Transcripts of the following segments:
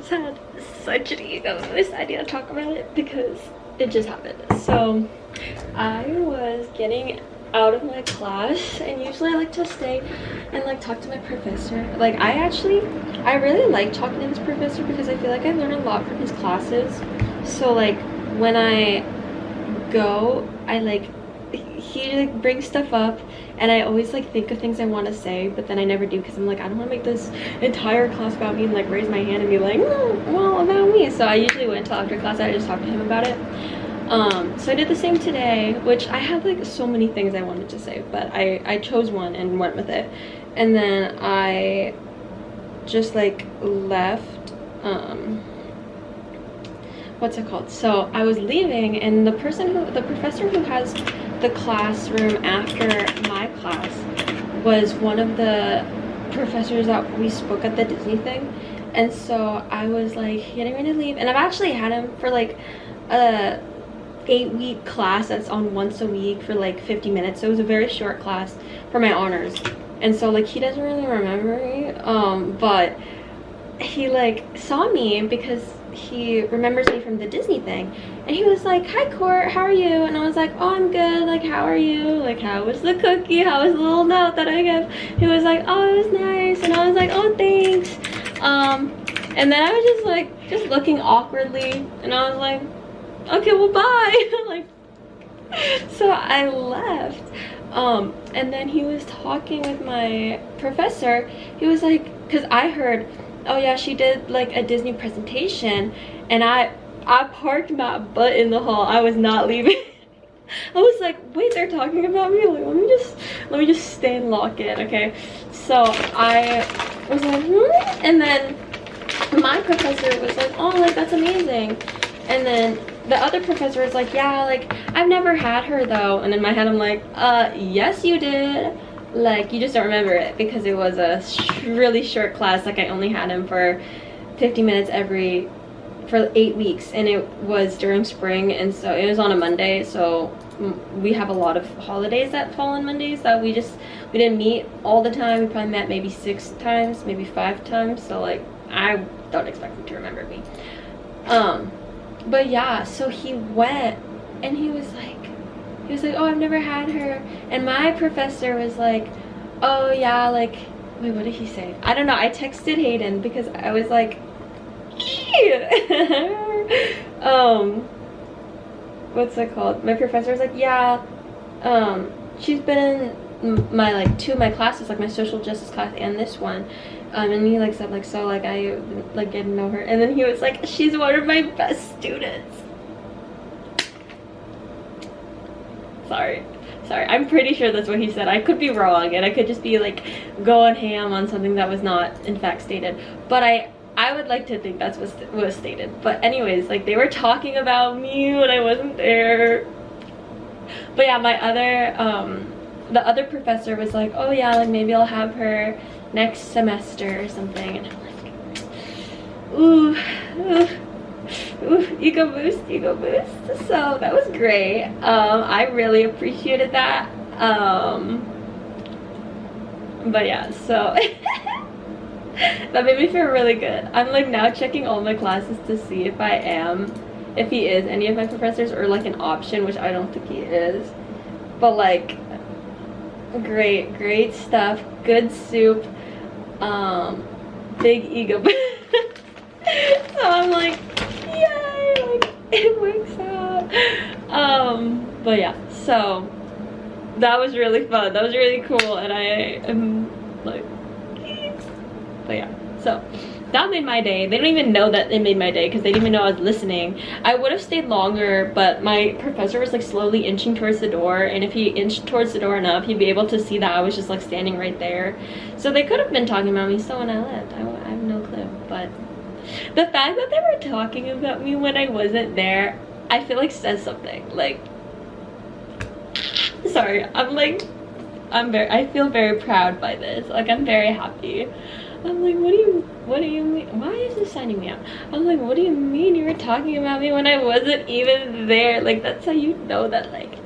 just had such an ego boost. I need to talk about it because it just happened. So I was getting out of my class, and usually I like to stay and like talk to my professor. Like I really like talking to this professor because I feel like I learn a lot from his classes. So like when I go, I like he like brings stuff up, and I always like think of things I want to say, but then I never do because I'm like, I don't want to make this entire class about me and like raise my hand and be like, oh, well, about me. So I usually wait until after class. I just talk to him about it. So I did the same today, which I had like so many things I wanted to say, but I chose one and went with it. And then I just like left, what's it called? So I was leaving, and the professor who has the classroom after my class was one of the professors that we spoke at the Disney thing. And so I was like getting ready to leave, and I've actually had him for like a 8-week class that's on once a week for like 50 minutes. So it was a very short class for my honors, and so like he doesn't really remember me, but he like saw me because he remembers me from the Disney thing, and he was like, hi Court, how are you? And I was like, oh, I'm good, like how are you, like how was the cookie, how was the little note that I gave? He was like, oh, it was nice. And I was like, oh, thanks. And then I was just like looking awkwardly, and I was like, okay, well, bye. Like, so I left, and then he was talking with my professor. He was like, because I heard, oh yeah, she did like a Disney presentation, and I parked my butt in the hall. I was not leaving. I was like, wait, they're talking about me? Like, let me just stay and lock in, okay? So I was like, and then my professor was like, oh, like that's amazing. And then the other professor was like, yeah, like I've never had her though. And in my head I'm like, yes you did, like you just don't remember it because it was a really short class. Like I only had him for 50 minutes for 8 weeks, and it was during spring, and so it was on a Monday. So we have a lot of holidays that fall on Mondays that we didn't meet all the time. We probably met maybe 6 times, maybe 5 times. So like I don't expect him to remember me. But yeah, so he went, and he was like, oh, I've never had her. And my professor was like, oh yeah, like, wait, what did he say? I don't know. I texted Hayden because I was like, what's it called? My professor was like, yeah, she's been in my like 2 of my classes, like my social justice class and this one. And he like said like, so like I like get to know her, and then he was like, she's one of my best students. Sorry, I'm pretty sure that's what he said. I could be wrong, and I could just be like going ham on something that was not in fact stated, but I would like to think that's what was stated. But anyways, like they were talking about me when I wasn't there. But yeah, my other the other professor was like, oh yeah, like maybe I'll have her next semester or something. And I'm like, ooh, ego boost. So that was great. I really appreciated that. But yeah, so that made me feel really good. I'm like now checking all my classes to see if he is any of my professors, or like an option, which I don't think he is. But like, great stuff, good soup, big ego. So I'm like, yay, like it works out. But yeah, so that was really fun, that was really cool, and I am like, but yeah, so that made my day. They don't even know that it made my day because they didn't even know I was listening. I would have stayed longer, but my professor was like slowly inching towards the door, and if he inched towards the door enough, he'd be able to see that I was just like standing right there. So they could have been talking about me still when I left. I have no clue. But the fact that they were talking about me when I wasn't there, I feel like says something. Like, sorry, I feel very proud by this. Like, I'm very happy. I'm like, what do you mean? Why is this signing me out? I'm like, what do you mean you were talking about me when I wasn't even there? Like, that's how you know that, like,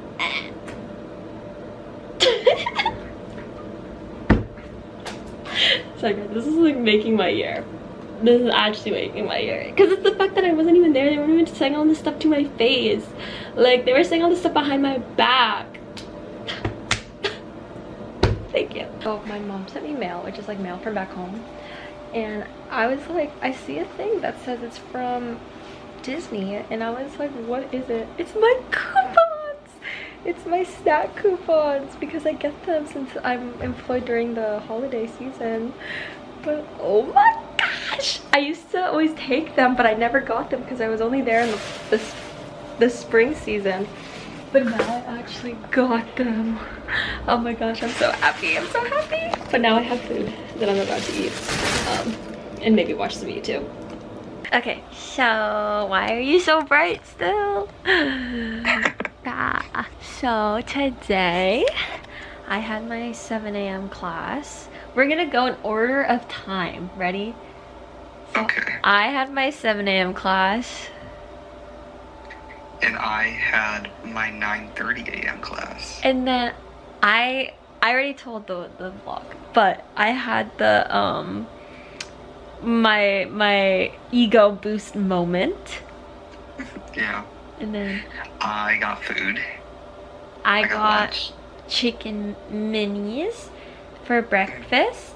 sorry guys, this is like making my year. This is actually making my ear. Because it's the fact that I wasn't even there. They weren't even saying all this stuff to my face. Like, they were saying all this stuff behind my back. Thank you. Oh, my mom sent me mail, which is like mail from back home. And I was like, I see a thing that says it's from Disney. And I was like, what is it? It's my coupons! It's my snack coupons because I get them since I'm employed during the holiday season. But oh my gosh! I used to always take them, but I never got them because I was only there in the spring season. But now I actually got them. Oh my gosh, I'm so happy. I'm so happy. But now I have food that I'm about to eat. And maybe watch some YouTube. Okay, so why are you so bright still? So today I had my 7 a.m. class. We're gonna go in order of time. Ready? So okay. I had my 7 a.m. class. And I had my 9:30 a.m. class. And then I already told the vlog, but I had the my ego boost moment. Yeah. And then I got food. I got lunch. chicken minis for breakfast.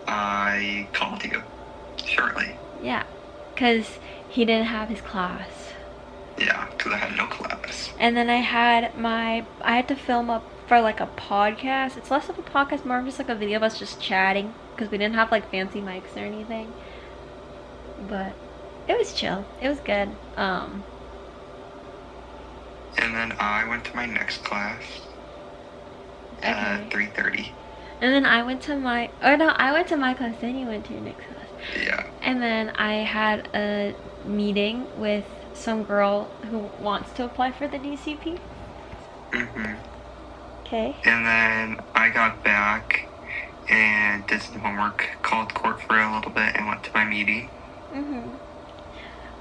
I called you shortly. Yeah, because he didn't have his class. Yeah, because I had no class. And then I had to film up for like a podcast. It's less of a podcast, more of just like a video of us just chatting because we didn't have like fancy mics or anything. But it was chill. It was good. And then I went to my next class at 3:30. And then I went to my, I went to my class, then you went to your next class. Yeah. And then I had a meeting with some girl who wants to apply for the DCP. Okay. And then I got back and did some homework, called court for a little bit, and went to my meeting.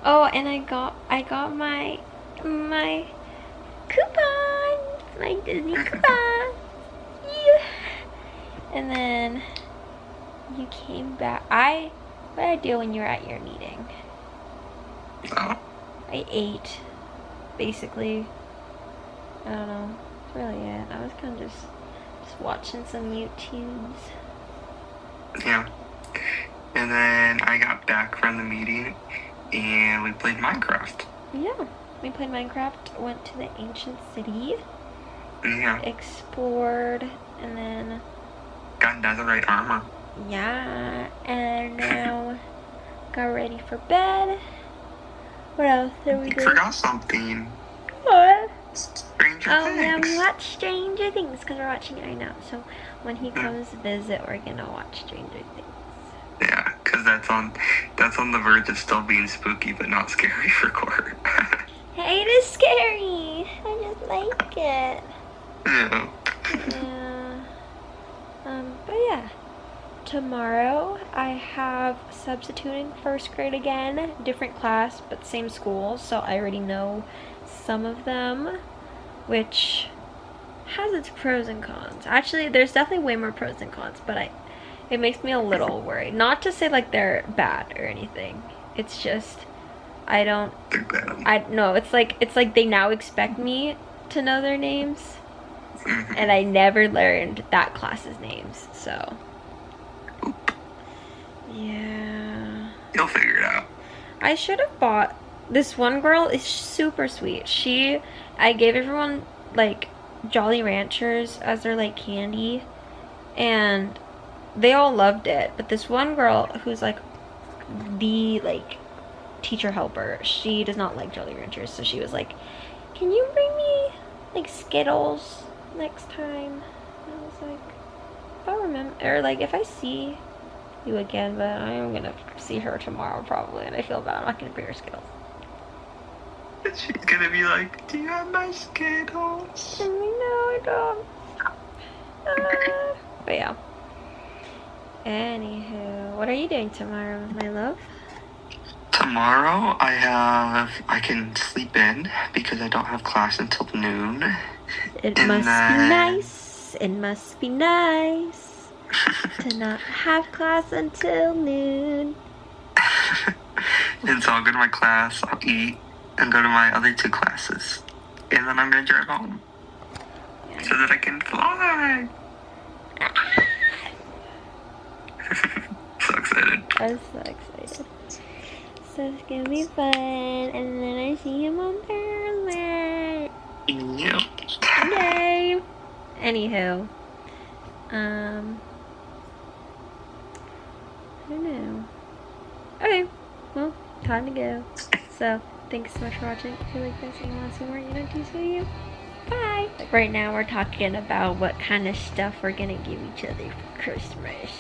Oh, and I got my coupons, my Disney coupons. Yeah. And then you came back. What did I do when you were at your meeting? Oh. I ate, basically. I don't know. That's really it. I was kind of just watching some YouTubes. Yeah. And then I got back from the meeting and we played Minecraft. Yeah, we played Minecraft, went to the ancient city, Yeah. explored, and then Got netherite armor. yeah, and now got ready for bed. What else did we You do? forgot something. What? Stranger Oh yeah, Things. we watched Stranger Things because we're watching it right now. So when he comes visit, we're gonna watch Stranger Things. Yeah, because that's on the verge of still being spooky but not scary for court. Hey, it is scary. I just like it. Yeah. Yeah. But yeah. Tomorrow I have substituting first grade again. Different class, but same school. So I already know some of them, which has its pros and cons. Actually, there's definitely way more pros than cons, but it makes me a little worried. Not to say like they're bad or anything. It's just They're bad. it's like they now expect me to know their names, Mhm. and I never learned that class's names. So yeah. You'll figure it out. I should have bought. This one girl is super sweet. I gave everyone like Jolly Ranchers as their like candy, and they all loved it. But this one girl who's like the like teacher helper, she does not like Jolly Ranchers, so she was like, "Can you bring me like Skittles next time?" And I was like, "If I remember, or like if I see you again, but I am gonna see her tomorrow probably, and I feel bad. I'm not gonna bring her Skittles." She's gonna be like, "Do you have my Skittles?" No, I don't. But yeah. Anywho, what are you doing tomorrow, my love? Tomorrow I can sleep in because I don't have class until noon. It And must be then- nice. It must be nice. to not have class until noon. And so I'll go to my class, I'll eat, and go to my other 2 classes. And then I'm gonna drive home. So that I can fly. So excited. I'm so excited. So it's gonna be fun. And then I see him on Thursday. Yep. Yay! Anywho. I don't know. Okay, well, time to go. So, thanks so much for watching. If you like this and you want to see more, you know, to see you. Bye! Right now we're talking about what kind of stuff we're gonna give each other for Christmas.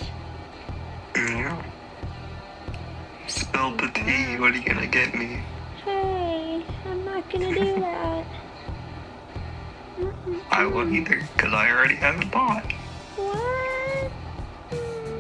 Yeah. Spill the tea. What are you gonna get me? Hey, I'm not gonna do that. I won't either, because I already have it bought. What?